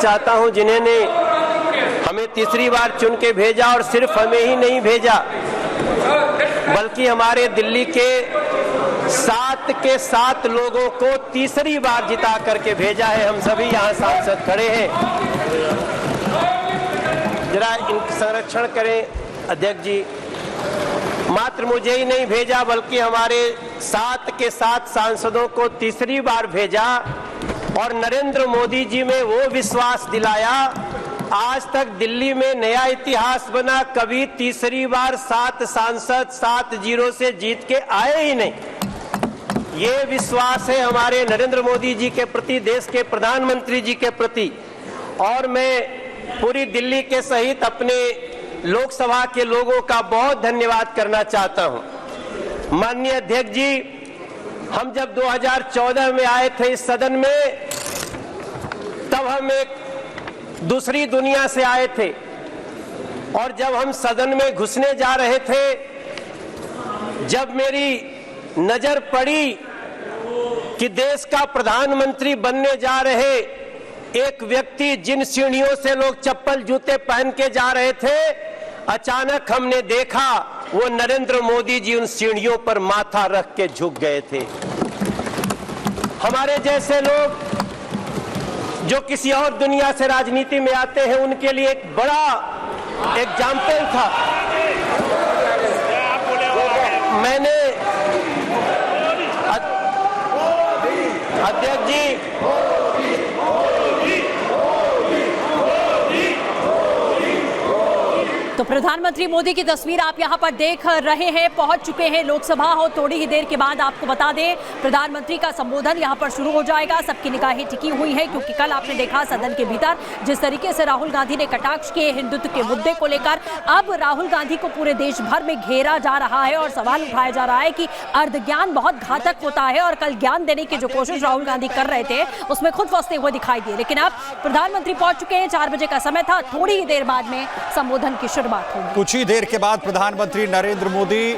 चाहता हूं जिन्होंने हमें तीसरी बार चुन के भेजा, और सिर्फ हमें ही नहीं भेजा बल्कि हमारे दिल्ली के 7 के 7 लोगों को तीसरी बार जिता करके भेजा है। हम सभी यहाँ सांसद खड़े हैं, जरा इनका संरक्षण करें अध्यक्ष जी। मात्र मुझे ही नहीं भेजा बल्कि हमारे 7 के 7 सांसदों को तीसरी बार भेजा, और नरेंद्र मोदी जी में वो विश्वास दिलाया। आज तक दिल्ली में नया इतिहास बना, कभी तीसरी बार 7 सांसद 7-0 से जीत के आए ही नहीं। ये विश्वास है हमारे नरेंद्र मोदी जी के प्रति, देश के प्रधानमंत्री जी के प्रति। और मैं पूरी दिल्ली के सहित अपने लोकसभा के लोगों का बहुत धन्यवाद करना चाहता हूं। माननीय अध्यक्ष जी, हम जब 2014 में आए थे इस सदन में, तब हम एक दूसरी दुनिया से आए थे, और जब हम सदन में घुसने जा रहे थे, जब मेरी नजर पड़ी कि देश का प्रधानमंत्री बनने जा रहे एक व्यक्ति, जिन सीढ़ियों से लोग चप्पल जूते पहन के जा रहे थे, अचानक हमने देखा वो नरेंद्र मोदी जी उन सीढ़ियों पर माथा रख के झुक गए थे। हमारे जैसे लोग जो किसी और दुनिया से राजनीति में आते हैं, उनके लिए एक बड़ा एग्जाम्पल था। मैंने अध्यक्ष जी, तो प्रधानमंत्री मोदी की तस्वीर आप यहां पर देख रहे हैं, पहुंच चुके हैं लोकसभा, और थोड़ी ही देर के बाद आपको बता दें प्रधानमंत्री का संबोधन यहां पर शुरू हो जाएगा। सबकी निगाहें टिकी हुई हैं क्योंकि कल आपने देखा सदन के भीतर जिस तरीके से राहुल गांधी ने कटाक्ष किए हिंदुत्व के मुद्दे को लेकर। अब राहुल गांधी को पूरे देश भर में घेरा जा रहा है और सवाल उठाया जा रहा है कि अर्धज्ञान बहुत घातक होता है, और कल ज्ञान देने की जो कोशिश राहुल गांधी कर रहे थे उसमें खुद फंसते हुए दिखाई दिए। लेकिन अब प्रधानमंत्री पहुंच चुके हैं, 4 बजे का समय था, थोड़ी ही देर बाद में संबोधन की शुरुआत होगी। कुछ ही देर के बाद प्रधानमंत्री नरेंद्र मोदी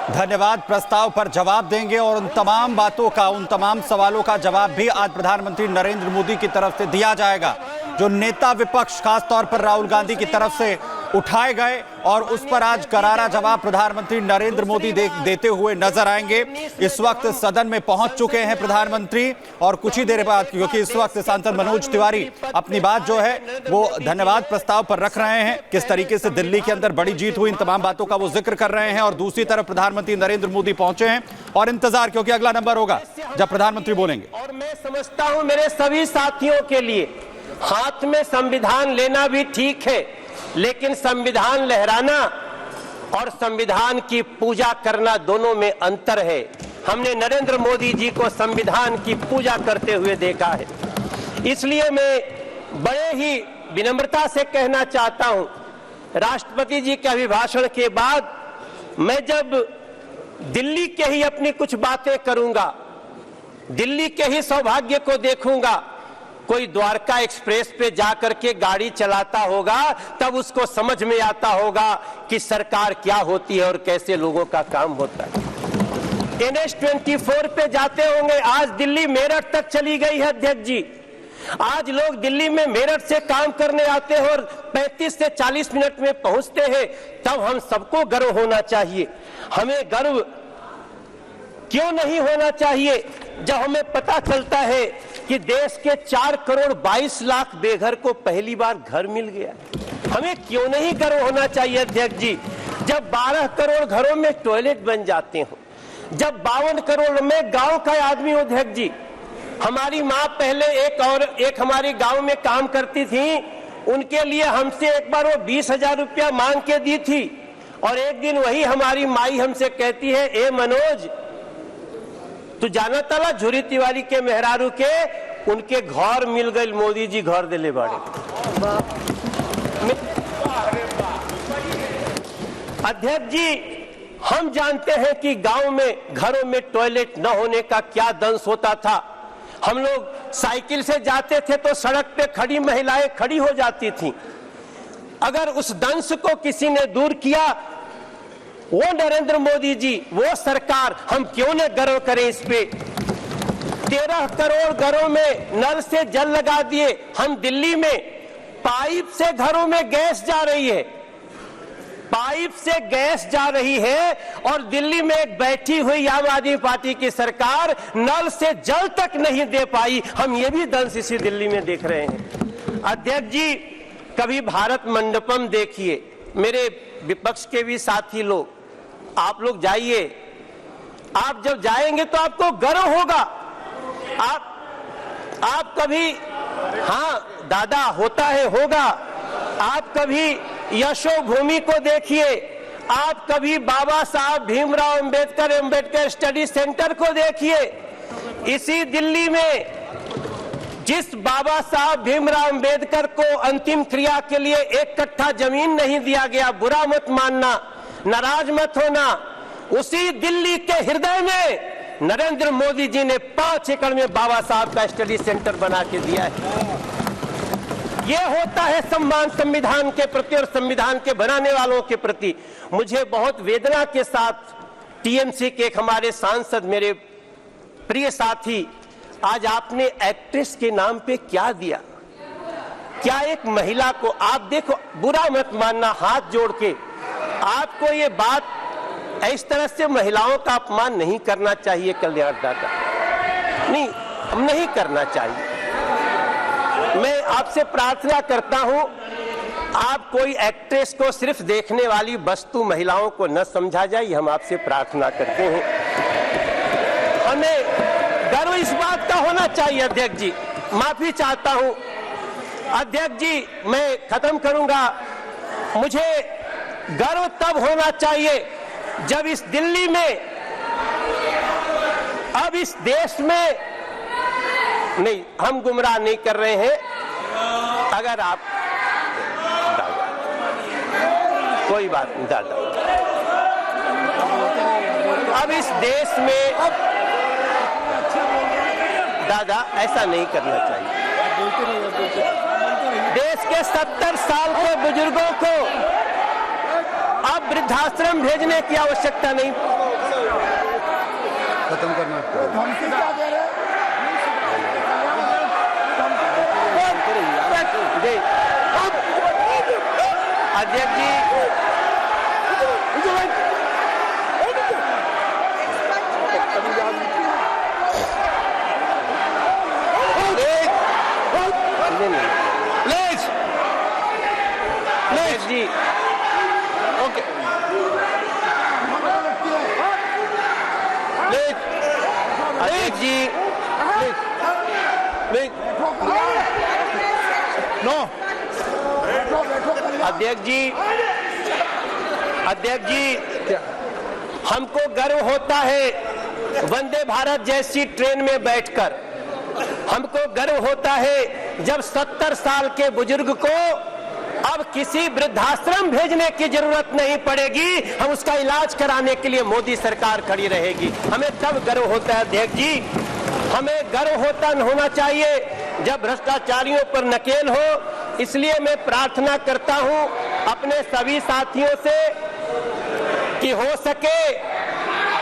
धन्यवाद प्रस्ताव पर जवाब देंगे, और उन तमाम बातों का, उन तमाम सवालों का जवाब भी आज प्रधानमंत्री नरेंद्र मोदी की तरफ से दिया जाएगा जो नेता विपक्ष खासतौर पर राहुल गांधी की तरफ से उठाए गए, और उस पर आज करारा जवाब प्रधानमंत्री नरेंद्र मोदी देते हुए नजर आएंगे। इस वक्त सदन में पहुंच चुके हैं प्रधानमंत्री, और कुछ ही देर बाद, क्योंकि इस वक्त सांसद मनोज तिवारी अपनी बात जो है वो धन्यवाद प्रस्ताव पर रख रहे हैं, किस तरीके से दिल्ली के अंदर बड़ी जीत हुई, इन तमाम बातों का वो जिक्र कर रहे हैं। और दूसरी तरफ प्रधानमंत्री नरेंद्र मोदी पहुंचे हैं, और इंतजार, क्योंकि अगला नंबर होगा जब प्रधानमंत्री बोलेंगे। और मैं समझता हूं मेरे सभी साथियों के लिए हाथ में संविधान लेना भी ठीक है, लेकिन संविधान लहराना और संविधान की पूजा करना दोनों में अंतर है। हमने नरेंद्र मोदी जी को संविधान की पूजा करते हुए देखा है, इसलिए मैं बड़े ही विनम्रता से कहना चाहता हूं, राष्ट्रपति जी के अभिभाषण के बाद मैं जब दिल्ली के ही अपनी कुछ बातें करूंगा, दिल्ली के ही सौभाग्य को देखूंगा। कोई द्वारका एक्सप्रेस पे जाकर के गाड़ी चलाता होगा, तब उसको समझ में आता होगा कि सरकार क्या होती है और कैसे लोगों का काम होता है। NH-24 पे जाते होंगे, आज दिल्ली मेरठ तक चली गई है अध्यक्ष जी। आज लोग दिल्ली में मेरठ से काम करने आते हैं और 35 से 40 मिनट में पहुंचते हैं, तब हम सबको गर्व होना चाहिए। हमें गर्व क्यों नहीं होना चाहिए जब हमें पता चलता है कि देश के 4 करोड़ 22 लाख बेघर को पहली बार घर मिल गया। हमें क्यों नहीं गर्व होना चाहिए अध्यक्ष जी, जब 12 करोड़ घरों में टॉयलेट बन जाते हो, जब 52 करोड़ में गांव का आदमी हो। अध्यक्ष जी, हमारी माँ पहले एक हमारे गांव में काम करती थी, उनके लिए हमसे एक बार वो 20,000 रुपया मांग के दी थी, और एक दिन वही हमारी माई हमसे कहती है, ए मनोज, तू जाना तला झुरी तिवारी के मेहरारू के उनके घर मिल गए, मोदी जी घर दिले बाड़े। अध्यक्ष जी, हम जानते हैं कि गांव में घरों में टॉयलेट न होने का क्या दंश होता था। हम लोग साइकिल से जाते थे तो सड़क पे खड़ी महिलाएं खड़ी हो जाती थीं। अगर उस दंश को किसी ने दूर किया, वो नरेंद्र मोदी जी, वो सरकार, हम क्यों न गर्व करें इस पे। 13 करोड़ घरों में नल से जल लगा दिए। हम दिल्ली में पाइप से घरों में गैस जा रही है, पाइप से गैस जा रही है, और दिल्ली में एक बैठी हुई आम आदमी पार्टी की सरकार नल से जल तक नहीं दे पाई। हम ये भी दंश इसी दिल्ली में देख रहे हैं। अध्यक्ष जी, कभी भारत मंडपम देखिए, मेरे विपक्ष के भी साथी लोग, आप लोग जाइए, आप जब जाएंगे तो आपको गर्व होगा। आप कभी, हाँ दादा होता है, होगा, आप कभी यशोभूमि को देखिए, आप कभी बाबा साहब भीमराव अंबेडकर स्टडी सेंटर को देखिए। इसी दिल्ली में जिस बाबा साहब भीमराव अंबेडकर को अंतिम क्रिया के लिए 1 कट्ठा जमीन नहीं दिया गया, बुरा मत मानना, नाराज मत होना, उसी दिल्ली के हृदय में नरेंद्र मोदी जी ने 5 एकड़ में बाबा साहब का स्टडी सेंटर बना के दिया है। यह होता है सम्मान संविधान के प्रति और संविधान के बनाने वालों के प्रति। मुझे बहुत वेदना के साथ टीएमसी के एक हमारे सांसद, मेरे प्रिय साथी, आज आपने एक्ट्रेस के नाम पे क्या दिया? क्या एक महिला को आप देखो, बुरा मत मानना, हाथ जोड़ के, आपको ये बात इस तरह से महिलाओं का अपमान नहीं करना चाहिए। कल्याण दादा, नहीं करना चाहिए। मैं आपसे प्रार्थना करता हूं, आप कोई एक्ट्रेस को सिर्फ देखने वाली वस्तु महिलाओं को न समझा जाए, हम आपसे प्रार्थना करते हैं। हमें गर्व इस बात का होना चाहिए। अध्यक्ष जी, माफी चाहता हूं। अध्यक्ष जी, मैं खत्म करूंगा। मुझे गर्व तब होना चाहिए जब इस दिल्ली में, अब इस देश में, नहीं, हम गुमराह नहीं कर रहे हैं। अगर आप दादा, कोई बात नहीं दादा, अब इस देश में दादा ऐसा नहीं करना चाहिए। देश के 70 साल के बुजुर्गों को अब वृद्धाश्रम भेजने की आवश्यकता नहीं। खत्म करना अध्यक्ष जी, अध्यक्ष जी, ओके, अध्यक्ष जी, नो, अध्यक्ष जी, हमको गर्व होता है वंदे भारत जैसी ट्रेन में बैठकर। हमको गर्व होता है जब 70 साल के बुजुर्ग को अब किसी वृद्धाश्रम भेजने की जरूरत नहीं पड़ेगी, हम उसका इलाज कराने के लिए मोदी सरकार खड़ी रहेगी। हमें तब गर्व होता है। अध्यक्ष जी, हमें गर्व होना चाहिए जब भ्रष्टाचारियों पर नकेल हो। इसलिए मैं प्रार्थना करता हूं अपने सभी साथियों से कि हो सके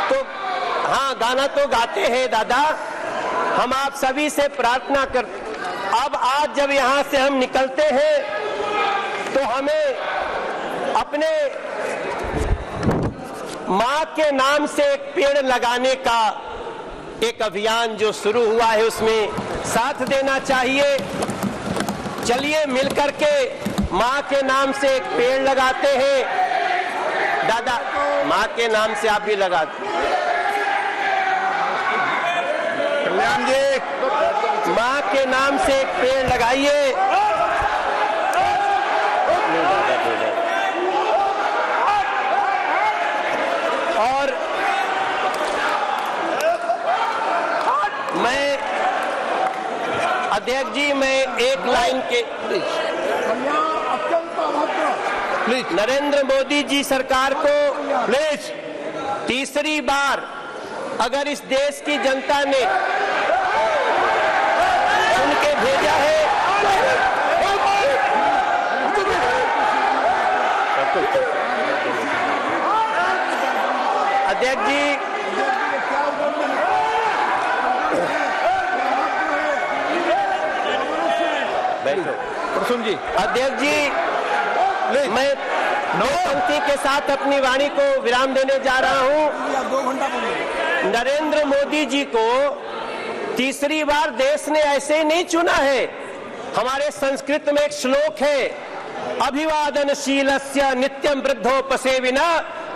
तो, हाँ गाना तो गाते हैं दादा, हम आप सभी से प्रार्थना कर, अब आज जब यहां से हम निकलते हैं तो हमें अपने मां के नाम से एक पेड़ लगाने का एक अभियान जो शुरू हुआ है उसमें साथ देना चाहिए। चलिए मिलकर के मां के नाम से एक पेड़ लगाते हैं। दादा, मां के नाम से आप भी लगा दो। कल्याण जी, मां के नाम से एक पेड़ लगाइए। और मैं अध्यक्ष जी, मैं एक लाइन के प्लीज नरेंद्र मोदी जी सरकार को प्लीज तीसरी बार अगर इस देश की जनता ने चुन के भेजा है, अध्यक्ष जी, जी अध्यक्ष जी, मैं दो पंक्ति के साथ अपनी वाणी को विराम देने जा रहा हूं। 2 घंटा बोलिए। नरेंद्र मोदी जी को तीसरी बार देश ने ऐसे ही नहीं चुना है। हमारे संस्कृत में एक श्लोक है, अभिवादनशीलस्य नित्यं वृद्धोपसेविना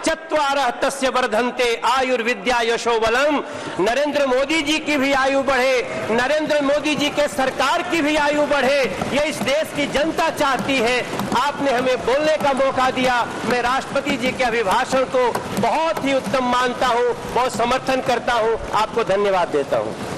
चत्वारः तस्य वर्धन्ते आयुर्विद्या यशो बलम। नरेंद्र मोदी जी की भी आयु बढ़े, नरेंद्र मोदी जी के सरकार की भी आयु बढ़े, ये इस देश की जनता चाहती है। आपने हमें बोलने का मौका दिया। मैं राष्ट्रपति जी के अभिभाषण को बहुत ही उत्तम मानता हूं, बहुत समर्थन करता हूं। आपको धन्यवाद देता हूं।